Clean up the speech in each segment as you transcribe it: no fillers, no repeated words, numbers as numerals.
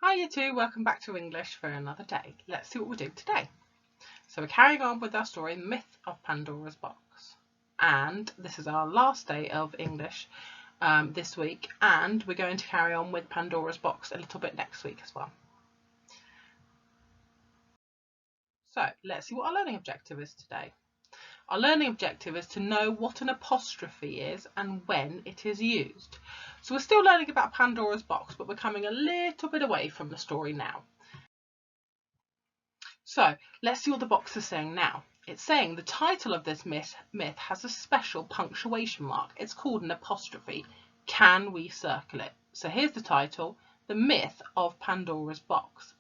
Hi you two, welcome back to English for another day. Let's see what we're doing today. So we're carrying on with our story, Myth of Pandora's Box. And this is our last day of English this week, and we're going to carry on with Pandora's Box a little bit next week as well. So let's see what our learning objective is today. Our learning objective is to know what an apostrophe is and when it is used. So we're still learning about Pandora's Box, but we're coming a little bit away from the story now. So let's see what the box is saying now. It's saying the title of this myth has a special punctuation mark. It's called an apostrophe. Can we circle it? So here's the title, The Myth of Pandora's Box.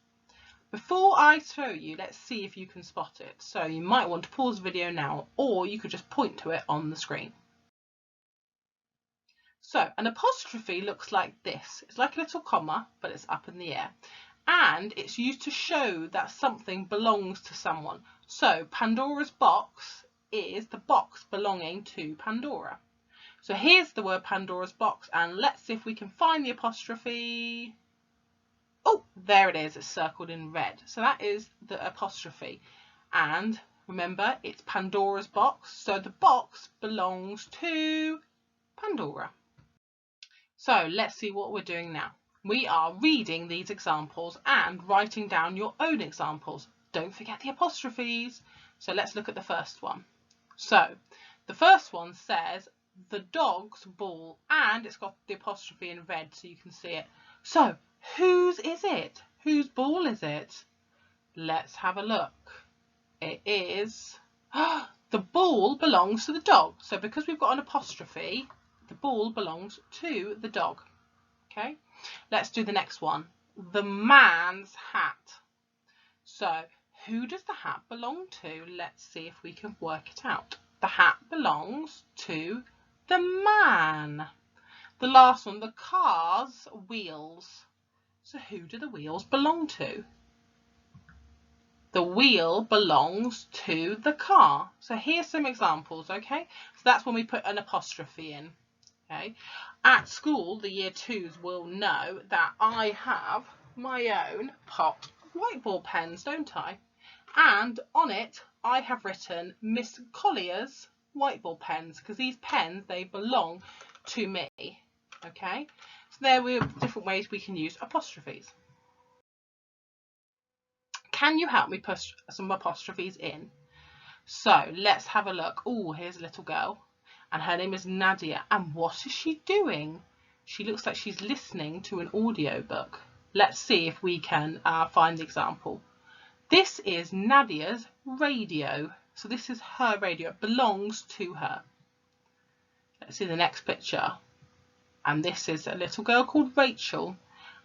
Before I show you, let's see if you can spot it. So you might want to pause the video now, or you could just point to it on the screen. So an apostrophe looks like this. It's like a little comma, but it's up in the air. And it's used to show that something belongs to someone. So Pandora's box is the box belonging to Pandora. So here's the word Pandora's box, and let's see if we can find the apostrophe. Oh, there it is. It's circled in red. So that is the apostrophe. And remember, it's Pandora's box. So the box belongs to Pandora. So let's see what we're doing now. We are reading these examples and writing down your own examples. Don't forget the apostrophes. So let's look at the first one. So the first one says the dog's ball, and it's got the apostrophe in red so you can see it. So whose is it? Whose ball is it? Let's have a look. It is the ball belongs to the dog. So because we've got an apostrophe, the ball belongs to the dog. Okay, let's do the next one. The man's hat. So who does the hat belong to? Let's see if we can work it out. The hat belongs to the man. The last one, the car's wheels. So who do the wheels belong to? The wheel belongs to the car. So here's some examples, okay? So that's when we put an apostrophe in. Okay. At school, the year twos will know that I have my own pot of whiteboard pens, don't I? And on it, I have written Miss Collier's whiteboard pens, because these pens, they belong to me. Okay, so there we have different ways we can use apostrophes. Can you help me push some apostrophes in? So let's have a look. Oh, here's a little girl. And her name is Nadia. And what is she doing? She looks like she's listening to an audio book. Let's see if we can find the example. This is Nadia's radio. So this is her radio. It belongs to her. Let's see the next picture. And this is a little girl called Rachel.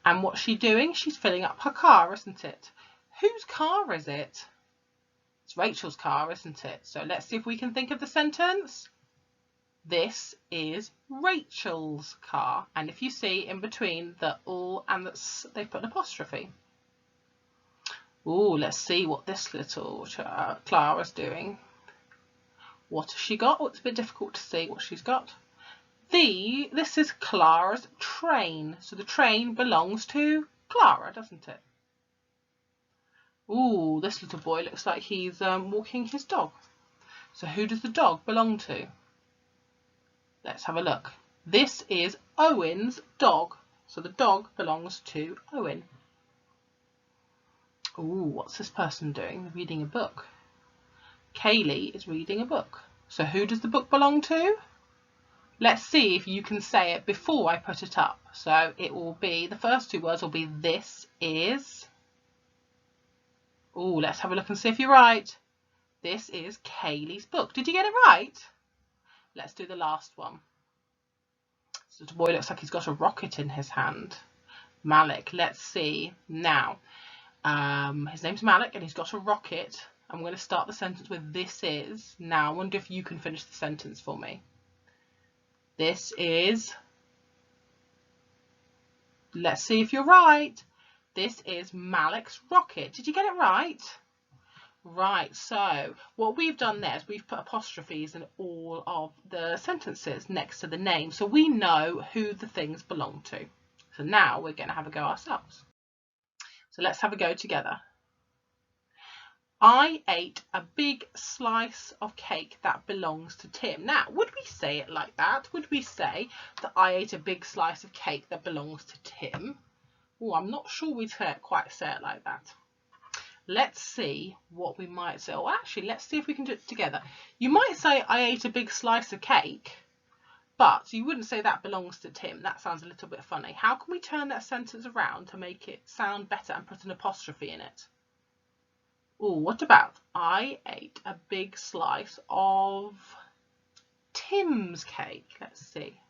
And what's she doing? She's filling up her car, isn't it? Whose car is it? It's Rachel's car, isn't it? So let's see if we can think of the sentence. This is Rachel's car. And if you see in between the "l" and the "s", they put an apostrophe. Oh, let's see what this little Clara's doing. What has she got? Oh, it's a bit difficult to see what she's got. This is Clara's train. So the train belongs to Clara, doesn't it? Oh, this little boy looks like he's walking his dog. So who does the dog belong to? Let's have a look. This is Owen's dog. So the dog belongs to Owen. Ooh, what's this person doing? Reading a book. Kaylee is reading a book. So who does the book belong to? Let's see if you can say it before I put it up. So it will be, the first two words will be this is. Ooh, let's have a look and see if you're right. This is Kaylee's book. Did you get it right? Let's do the last one. So the boy looks like he's got a rocket in his hand. Malik, let's see. Now, his name's Malik and he's got a rocket. I'm going to start the sentence with this is. Now, I wonder if you can finish the sentence for me. This is. Let's see if you're right. This is Malik's rocket. Did you get it right? Right, so what we've done there is we've put apostrophes in all of the sentences next to the name, so we know who the things belong to. So now we're going to have a go ourselves. So let's have a go together. I ate a big slice of cake that belongs to Tim. Now, would we say it like that? Would we say that I ate a big slice of cake that belongs to Tim? Oh, I'm not sure we'd quite say it like that. Let's see what we might say. Oh, actually, let's see if we can do it together. You might say I ate a big slice of cake, but you wouldn't say that belongs to Tim. That sounds a little bit funny. How can we turn that sentence around to make it sound better and put an apostrophe in it? Oh, what about I ate a big slice of Tim's cake? Let's see.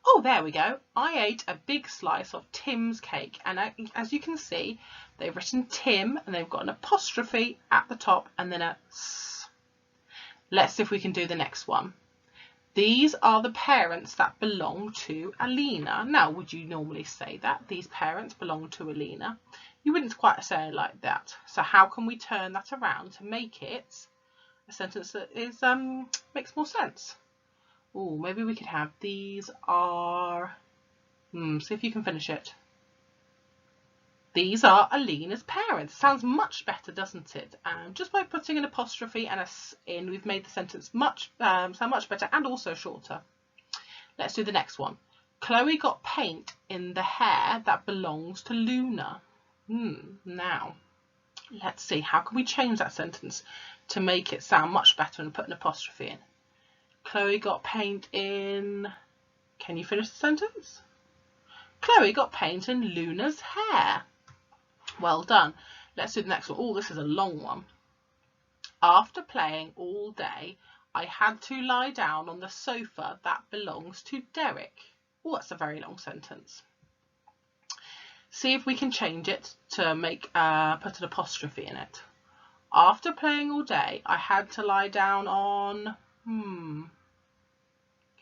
Oh, there we go. I ate a big slice of Tim's cake. And as you can see, they've written Tim and they've got an apostrophe at the top and then a S. Let's see if we can do the next one. These are the parents that belong to Alina. Now, would you normally say that? These parents belong to Alina. You wouldn't quite say it like that. So how can we turn that around to make it a sentence that is makes more sense? Oh, maybe we could have these are, see if you can finish it. These are Alina's parents. Sounds much better, doesn't it? Just by putting an apostrophe and a S in, we've made the sentence sound much better and also shorter. Let's do the next one. Chloe got paint in the hair that belongs to Luna. Now, let's see, how can we change that sentence to make it sound much better and put an apostrophe in? Chloe got paint in, can you finish the sentence? Chloe got paint in Luna's hair. Well done. Let's do the next one. Oh, this is a long one. After playing all day, I had to lie down on the sofa that belongs to Derek. Oh, that's a very long sentence. See if we can change it to make put an apostrophe in it. After playing all day, I had to lie down on, can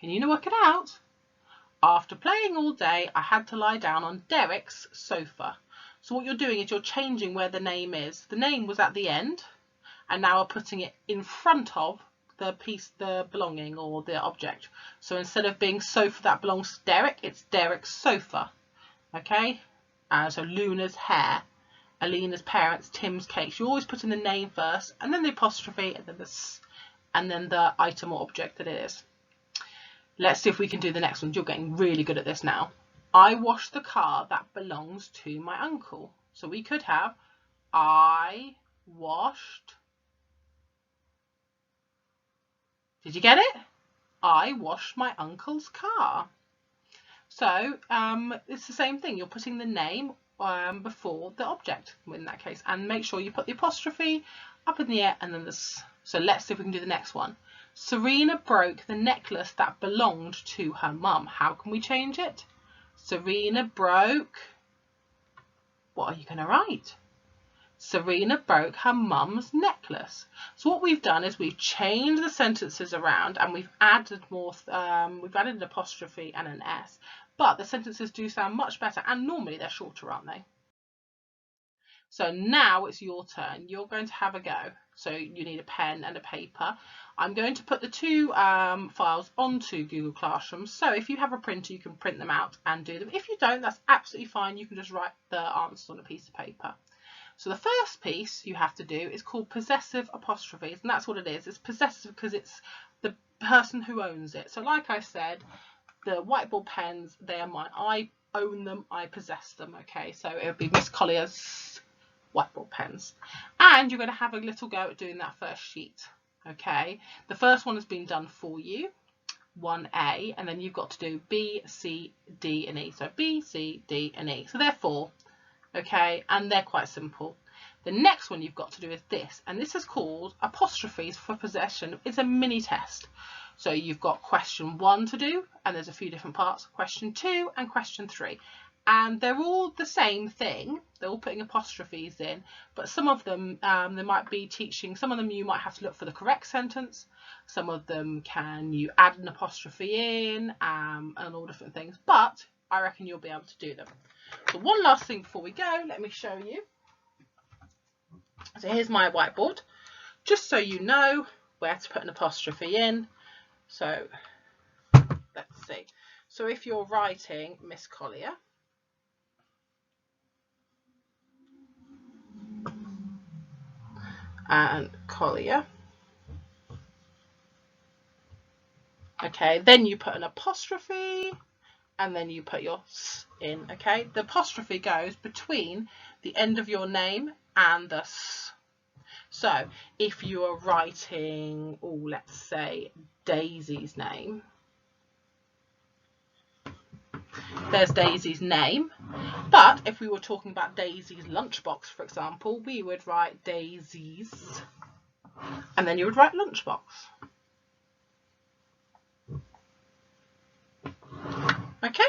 you work it out? After playing all day, I had to lie down on Derek's sofa. So what you're doing is you're changing where the name is. The name was at the end, and now we're putting it in front of the piece, the belonging or the object. So instead of being sofa that belongs to Derek, it's Derek's sofa. Okay? So Luna's hair, Alina's parents, Tim's cake. So you always put in the name first, and then the apostrophe, and then the item or object that it is. Let's see if we can do the next one. You're getting really good at this now. I washed the car that belongs to my uncle. So we could have I washed. Did you get it? I washed my uncle's car. So it's the same thing. You're putting the name before the object in that case, and make sure you put the apostrophe up in the air and then the S. So let's see if we can do the next one. Serena broke the necklace that belonged to her mum. How can we change it? Serena broke. What are you going to write? Serena broke her mum's necklace. So what we've done is we've changed the sentences around and we've added more. We've added an apostrophe and an S. But the sentences do sound much better, and normally they're shorter, aren't they? So now it's your turn. You're going to have a go. So you need a pen and a paper. I'm going to put the two files onto Google Classroom. So if you have a printer, you can print them out and do them. If you don't, that's absolutely fine. You can just write the answers on a piece of paper. So the first piece you have to do is called possessive apostrophes, and that's what it is. It's possessive because it's the person who owns it. So like I said, the whiteboard pens, they are mine. I own them, I possess them, okay? So it would be Miss Collier's whiteboard pens. And you're going to have a little go at doing that first sheet, okay? The first one has been done for you, 1A, and then you've got to do B, C, D, and E. So B, C, D, and E. So they're 4, okay? And they're quite simple. The next one you've got to do is this, and this is called apostrophes for possession. It's a mini test. So you've got question 1 to do, and there's a few different parts, question 2 and question 3. And they're all the same thing. They're all putting apostrophes in, but some of them, they might be teaching, some of them you might have to look for the correct sentence. Some of them you add an apostrophe in, and all different things, but I reckon you'll be able to do them. So one last thing before we go, let me show you. So here's my whiteboard, just so you know where to put an apostrophe in. So let's see. So if you're writing Miss Collier, and Collier. Okay, then you put an apostrophe and then you put your s in. Okay, the apostrophe goes between the end of your name and the s. So if you are writing, let's say Daisy's name, there's Daisy's name. But if we were talking about Daisy's lunchbox, for example, we would write Daisy's and then you would write lunchbox. Okay.